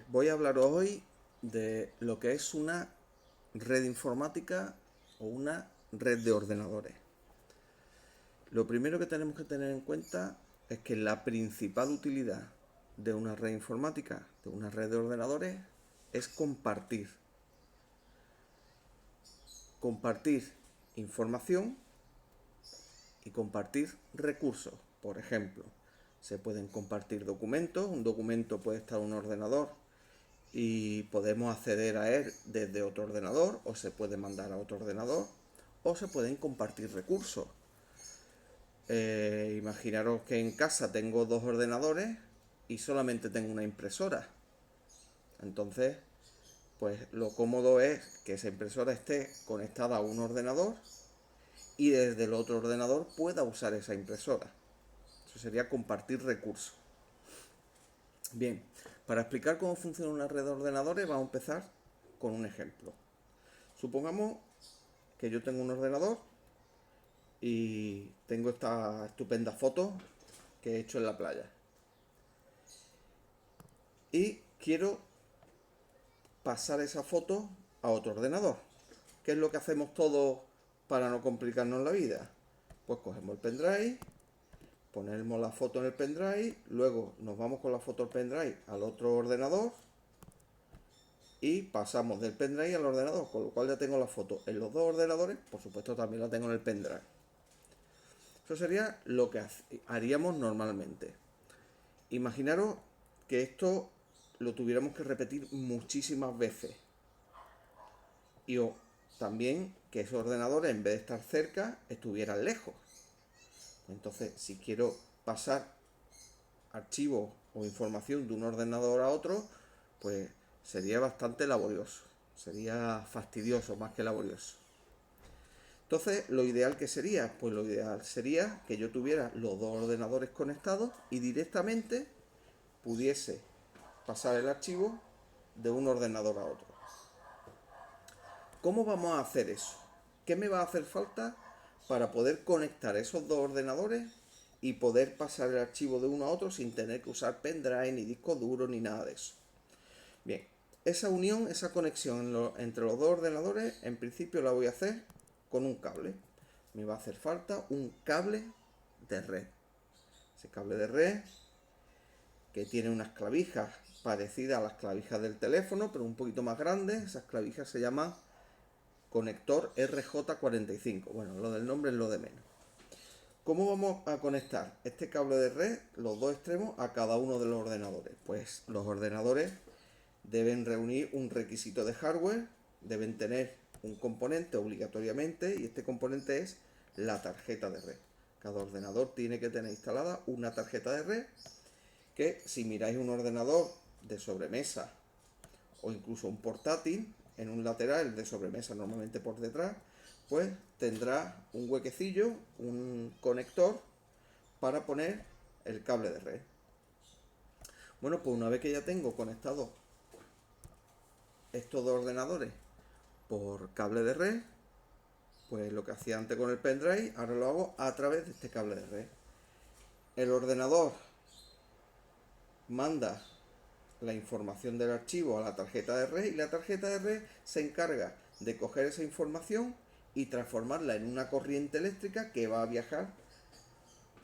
Voy a hablar hoy de lo que es una red informática o una red de ordenadores. Lo primero que tenemos que tener en cuenta es que la principal utilidad de una red informática, de una red de ordenadores, es compartir. Compartir información y compartir recursos. Por ejemplo, se pueden compartir documentos. Un documento puede estar en un ordenador y podemos acceder a él desde otro ordenador, o se puede mandar a otro ordenador, o se pueden compartir recursos. Imaginaros que en casa tengo dos ordenadores y solamente tengo una impresora. Entonces, pues lo cómodo es que esa impresora esté conectada a un ordenador y desde el otro ordenador pueda usar esa impresora. Eso sería compartir recursos. Bien, para explicar cómo funciona una red de ordenadores vamos a empezar con un ejemplo. Supongamos que yo tengo un ordenador y tengo esta estupenda foto que he hecho en la playa. Y quiero pasar esa foto a otro ordenador. ¿Qué es lo que hacemos todos para no complicarnos la vida? Pues cogemos el pendrive, ponemos la foto en el pendrive, luego nos vamos con la foto del pendrive al otro ordenador y pasamos del pendrive al ordenador, con lo cual ya tengo la foto en los dos ordenadores. Por supuesto también la tengo en el pendrive. Eso sería lo que haríamos normalmente. Imaginaros que esto lo tuviéramos que repetir muchísimas veces. Y también que esos ordenadores, en vez de estar cerca, estuvieran lejos. Entonces, si quiero pasar archivos o información de un ordenador a otro, pues sería bastante laborioso. Sería fastidioso más que laborioso. Entonces, lo ideal que sería, pues lo ideal sería que yo tuviera los dos ordenadores conectados y directamente pudiese pasar el archivo de un ordenador a otro. ¿Cómo vamos a hacer eso? ¿Qué me va a hacer falta para poder conectar esos dos ordenadores y poder pasar el archivo de uno a otro sin tener que usar pendrive, ni disco duro, ni nada de eso? Bien, esa unión, esa conexión entre los dos ordenadores, en principio la voy a hacer con un cable. Me va a hacer falta un cable de red. Ese cable de red que tiene unas clavijas parecidas a las clavijas del teléfono, pero un poquito más grandes. Esas clavijas se llaman conector RJ45. Bueno, lo del nombre es lo de menos. ¿Cómo vamos a conectar este cable de red, los dos extremos, a cada uno de los ordenadores? Pues los ordenadores deben reunir un requisito de hardware, deben tener un componente obligatoriamente, y este componente es la tarjeta de red. Cada ordenador tiene que tener instalada una tarjeta de red que, si miráis un ordenador de sobremesa o incluso un portátil, en un lateral, el de sobremesa normalmente por detrás, pues tendrá un huequecillo, un conector para poner el cable de red. Bueno, pues una vez que ya tengo conectado estos dos ordenadores por cable de red, pues lo que hacía antes con el pendrive, ahora lo hago a través de este cable de red. El ordenador manda la información del archivo a la tarjeta de red y la tarjeta de red se encarga de coger esa información y transformarla en una corriente eléctrica que va a viajar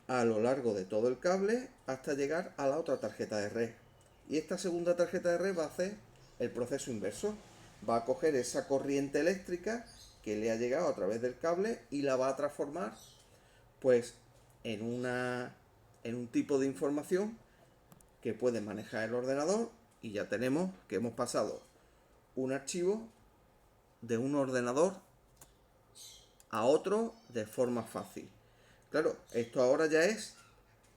a lo largo de todo el cable hasta llegar a la otra tarjeta de red. Y esta segunda tarjeta de red va a hacer el proceso inverso. Va a coger esa corriente eléctrica que le ha llegado a través del cable y la va a transformar pues en un tipo de información que puede manejar el ordenador, y ya tenemos que hemos pasado un archivo de un ordenador a otro de forma fácil. Claro, esto ahora ya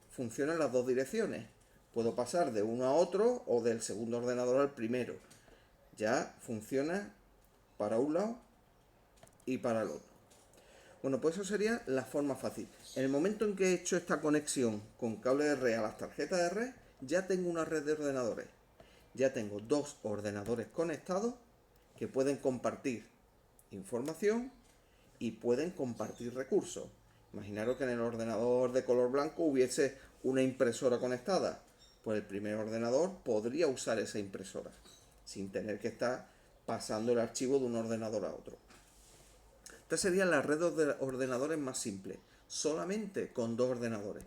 funciona en las dos direcciones. Puedo pasar de uno a otro o del segundo ordenador al primero. Ya funciona para un lado y para el otro. Bueno, pues eso sería la forma fácil. En el momento en que he hecho esta conexión con cable de red a las tarjetas de red, ya tengo una red de ordenadores. Ya tengo dos ordenadores conectados que pueden compartir información y pueden compartir recursos. Imaginaros que en el ordenador de color blanco hubiese una impresora conectada. pues el primer ordenador podría usar esa impresora, sin tener que estar pasando el archivo de un ordenador a otro. Esta sería la red de ordenadores más simple, solamente con 2 ordenadores.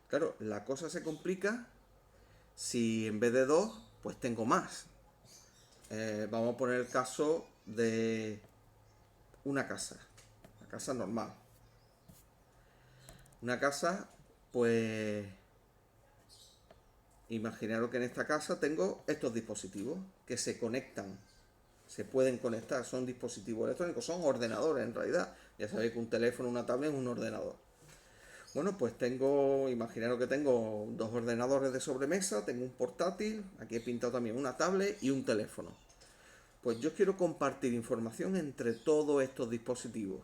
Claro, la cosa se complica si en vez de 2, pues tengo más. Vamos a poner el caso de una casa normal. Una casa, pues imaginaros que en esta casa tengo estos dispositivos que se conectan, se pueden conectar, son dispositivos electrónicos, son ordenadores en realidad. Ya sabéis que un teléfono, una tablet es un ordenador. Bueno, pues imaginaros que tengo 2 ordenadores de sobremesa, tengo un portátil, aquí he pintado también una tablet y un teléfono. Pues yo quiero compartir información entre todos estos dispositivos.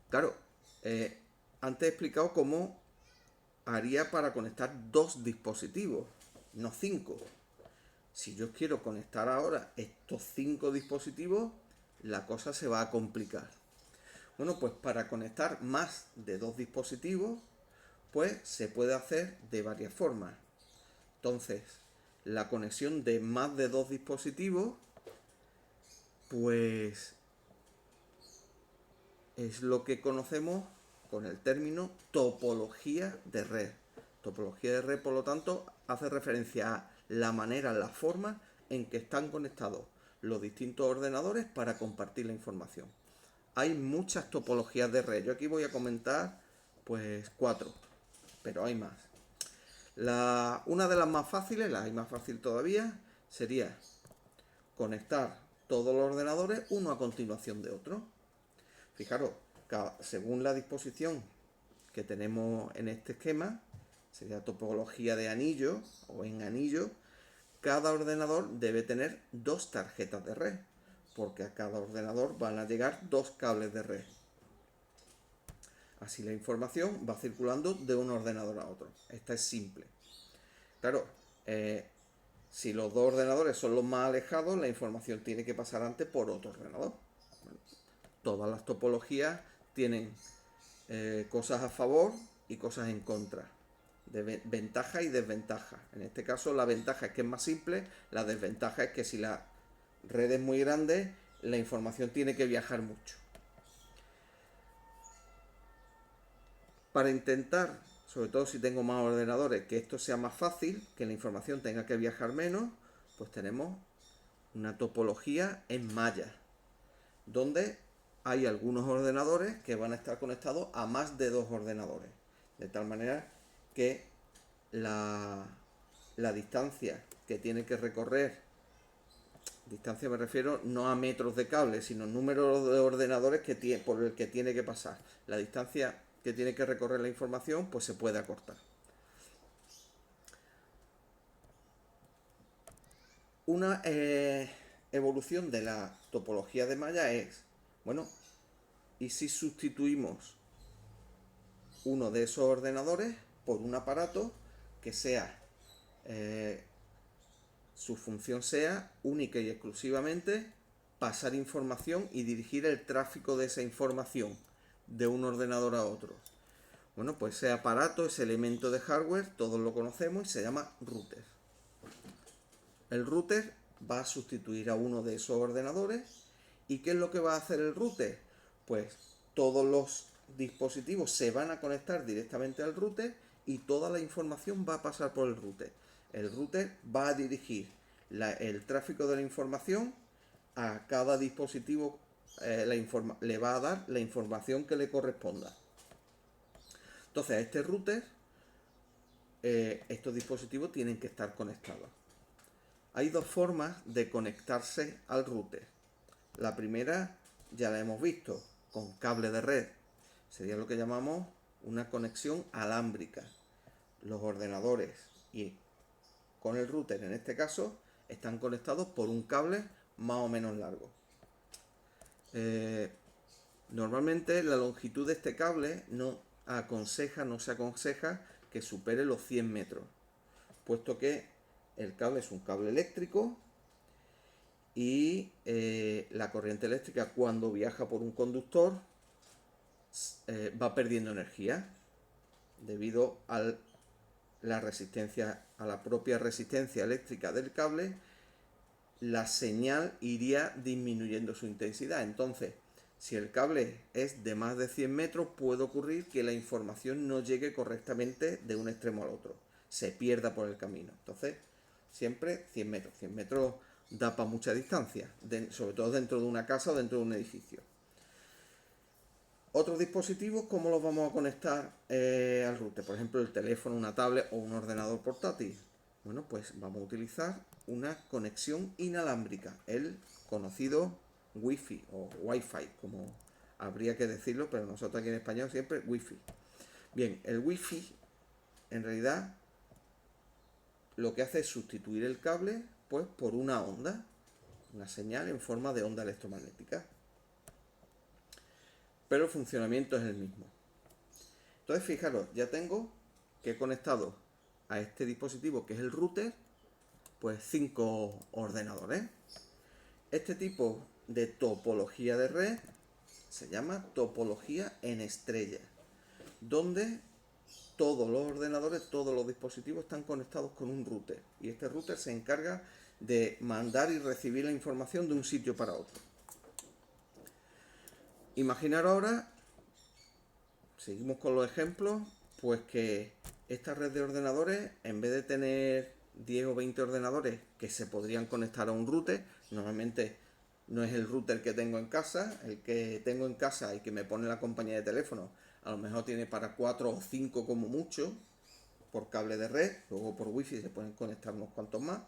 Claro, antes he explicado cómo haría para conectar 2 dispositivos, no 5. Si yo quiero conectar ahora estos 5 dispositivos, la cosa se va a complicar. Bueno, pues para conectar más de 2 dispositivos, pues se puede hacer de varias formas. Entonces, la conexión de más de 2 dispositivos, pues es lo que conocemos con el término topología de red. Topología de red, por lo tanto, hace referencia a la manera, la forma en que están conectados los distintos ordenadores para compartir la información. Hay muchas topologías de red. Yo aquí voy a comentar pues 4, pero hay más. Una de las más fáciles, la hay más fácil todavía, sería conectar todos los ordenadores uno a continuación de otro. Fijaros, según la disposición que tenemos en este esquema, sería topología de anillo o en anillo, cada ordenador debe tener 2 tarjetas de red, porque a cada ordenador van a llegar 2 cables de red. Así la información va circulando de un ordenador a otro. Esta es simple. Claro, si los 2 ordenadores son los más alejados, la información tiene que pasar antes por otro ordenador. Bueno, todas las topologías tienen cosas a favor y cosas en contra, de ventaja y desventaja. En este caso la ventaja es que es más simple, la desventaja es que si la red es muy grande, la información tiene que viajar mucho. Para intentar, sobre todo si tengo más ordenadores, que esto sea más fácil, que la información tenga que viajar menos, pues tenemos una topología en malla, donde hay algunos ordenadores que van a estar conectados a más de 2 ordenadores, de tal manera que la distancia que tiene que recorrer, distancia me refiero no a metros de cable, sino número de ordenadores por el que tiene que pasar, la distancia que tiene que recorrer la información, pues se puede acortar. Una evolución de la topología de malla es, bueno, ¿y si sustituimos uno de esos ordenadores por un aparato que sea, su función sea única y exclusivamente pasar información y dirigir el tráfico de esa información de un ordenador a otro? Bueno, pues ese aparato, ese elemento de hardware, todos lo conocemos y se llama router. El router va a sustituir a uno de esos ordenadores. ¿Y qué es lo que va a hacer el router? Pues todos los dispositivos se van a conectar directamente al router y toda la información va a pasar por el router. El router va a dirigir el tráfico de la información a cada dispositivo, le va a dar la información que le corresponda. Entonces a este router, estos dispositivos tienen que estar conectados. Hay 2 formas de conectarse al router. La primera ya la hemos visto, con cable de red. Sería lo que llamamos una conexión alámbrica. Los ordenadores y con el router en este caso están conectados por un cable más o menos largo. Normalmente la longitud de este cable no se aconseja que supere los 100 metros, puesto que el cable es un cable eléctrico y la corriente eléctrica, cuando viaja por un conductor, va perdiendo energía debido al la resistencia, a la propia resistencia eléctrica del cable, la señal iría disminuyendo su intensidad. Entonces, si el cable es de más de 100 metros, puede ocurrir que la información no llegue correctamente de un extremo al otro, se pierda por el camino. Entonces, siempre 100 metros. 100 metros da para mucha distancia, sobre todo dentro de una casa o dentro de un edificio. Otros dispositivos, ¿cómo los vamos a conectar al router? Por ejemplo, el teléfono, una tablet o un ordenador portátil. Bueno, pues vamos a utilizar una conexión inalámbrica, el conocido Wi-Fi o Wi-Fi, como habría que decirlo, pero nosotros aquí en español siempre Wi-Fi. Bien, el Wi-Fi en realidad lo que hace es sustituir el cable pues por una onda, una señal en forma de onda electromagnética. Pero el funcionamiento es el mismo. Entonces, fijaros, ya tengo que he conectado a este dispositivo que es el router, pues 5 ordenadores. Este tipo de topología de red se llama topología en estrella, donde todos los ordenadores, todos los dispositivos están conectados con un router, y este router se encarga de mandar y recibir la información de un sitio para otro. Imaginar ahora, seguimos con los ejemplos, pues que esta red de ordenadores, en vez de tener 10 o 20 ordenadores que se podrían conectar a un router, normalmente no es el router que tengo en casa, el que tengo en casa y que me pone la compañía de teléfono, a lo mejor tiene para 4 o 5 como mucho, por cable de red, luego por wifi se pueden conectar unos cuantos más,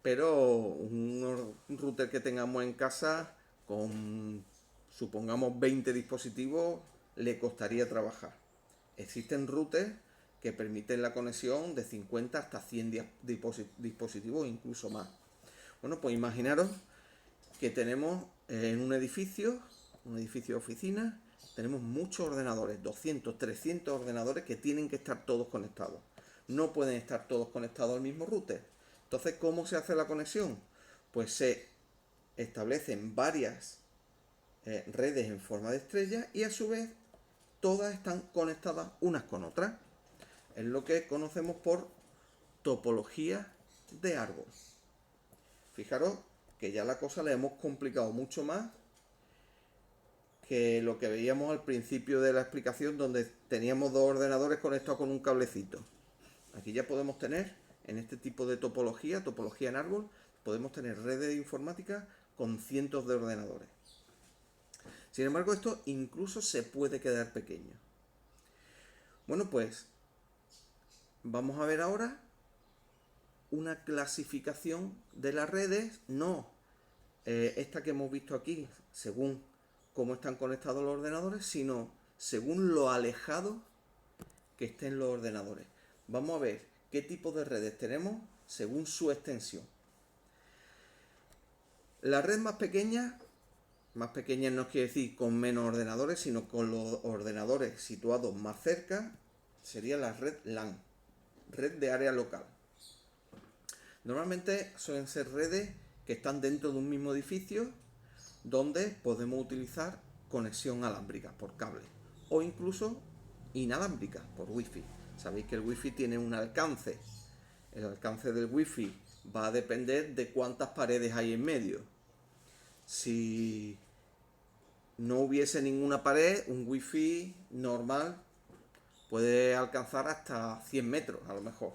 pero un router que tengamos en casa con, supongamos, 20 dispositivos, le costaría trabajar. Existen routers que permiten la conexión de 50 hasta 100 dispositivos, incluso más. Bueno, pues imaginaros que tenemos en un edificio de oficina, tenemos muchos ordenadores, 200, 300 ordenadores que tienen que estar todos conectados. No pueden estar todos conectados al mismo router. Entonces, ¿cómo se hace la conexión? Pues se establecen varias redes en forma de estrella y a su vez todas están conectadas unas con otras. Es lo que conocemos por topología de árbol. Fijaros que ya la cosa la hemos complicado mucho más que lo que veíamos al principio de la explicación, donde teníamos dos ordenadores conectados con un cablecito. Aquí ya podemos tener, en este tipo de topología en árbol, podemos tener redes de informática con cientos de ordenadores. Sin embargo, esto incluso se puede quedar pequeño. Bueno, pues vamos a ver ahora una clasificación de las redes, no esta que hemos visto aquí, según cómo están conectados los ordenadores, sino según lo alejado que estén los ordenadores. Vamos a ver qué tipo de redes tenemos según su extensión. La red más pequeña no quiere decir con menos ordenadores, sino con los ordenadores situados más cerca, sería la red LAN, red de área local. Normalmente suelen ser redes que están dentro de un mismo edificio, donde podemos utilizar conexión alámbrica por cable o incluso inalámbrica por wifi. Sabéis que el wifi tiene un alcance. El alcance del wifi va a depender de cuántas paredes hay en medio. Si no hubiese ninguna pared, un wifi normal puede alcanzar hasta 100 metros a lo mejor.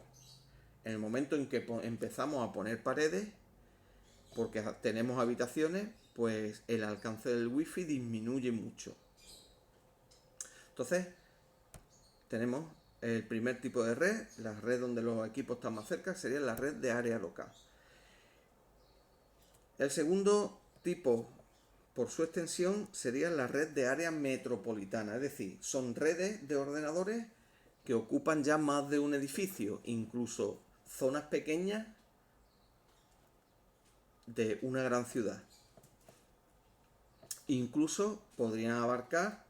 En el momento en que empezamos a poner paredes, porque tenemos habitaciones, pues el alcance del wifi disminuye mucho. Entonces, tenemos el primer tipo de red, la red donde los equipos están más cerca, sería la red de área local. El segundo tipo, por su extensión, sería la red de área metropolitana, es decir, son redes de ordenadores que ocupan ya más de un edificio, incluso zonas pequeñas de una gran ciudad. Incluso podrían abarcar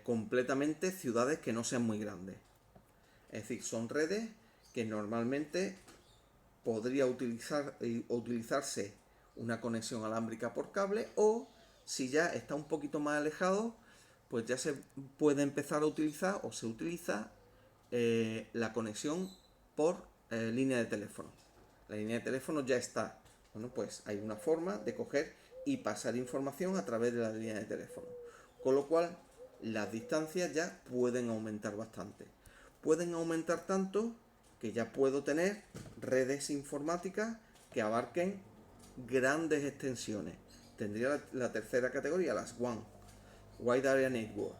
completamente ciudades que no sean muy grandes. Es decir, son redes que normalmente podría utilizarse una conexión alámbrica por cable, o si ya está un poquito más alejado, pues ya se puede empezar a utilizar o se utiliza la conexión por línea de teléfono. La línea de teléfono ya está. Bueno, pues hay una forma de coger y pasar información a través de la línea de teléfono. Con lo cual, las distancias ya pueden aumentar bastante. Pueden aumentar tanto que ya puedo tener redes informáticas que abarquen grandes extensiones. Tendría la tercera categoría, las WAN, Wide Area Network,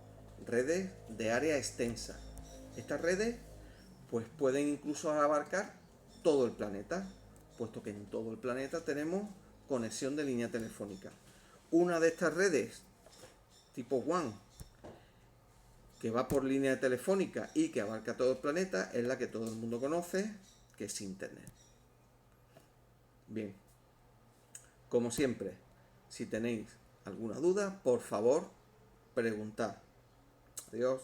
redes de área extensa. Estas redes pues pueden incluso abarcar todo el planeta, puesto que en todo el planeta tenemos conexión de línea telefónica. Una de estas redes, tipo WAN, que va por línea telefónica y que abarca todo el planeta, es la que todo el mundo conoce, que es Internet. Bien, como siempre, si tenéis alguna duda, por favor, preguntad. Adiós.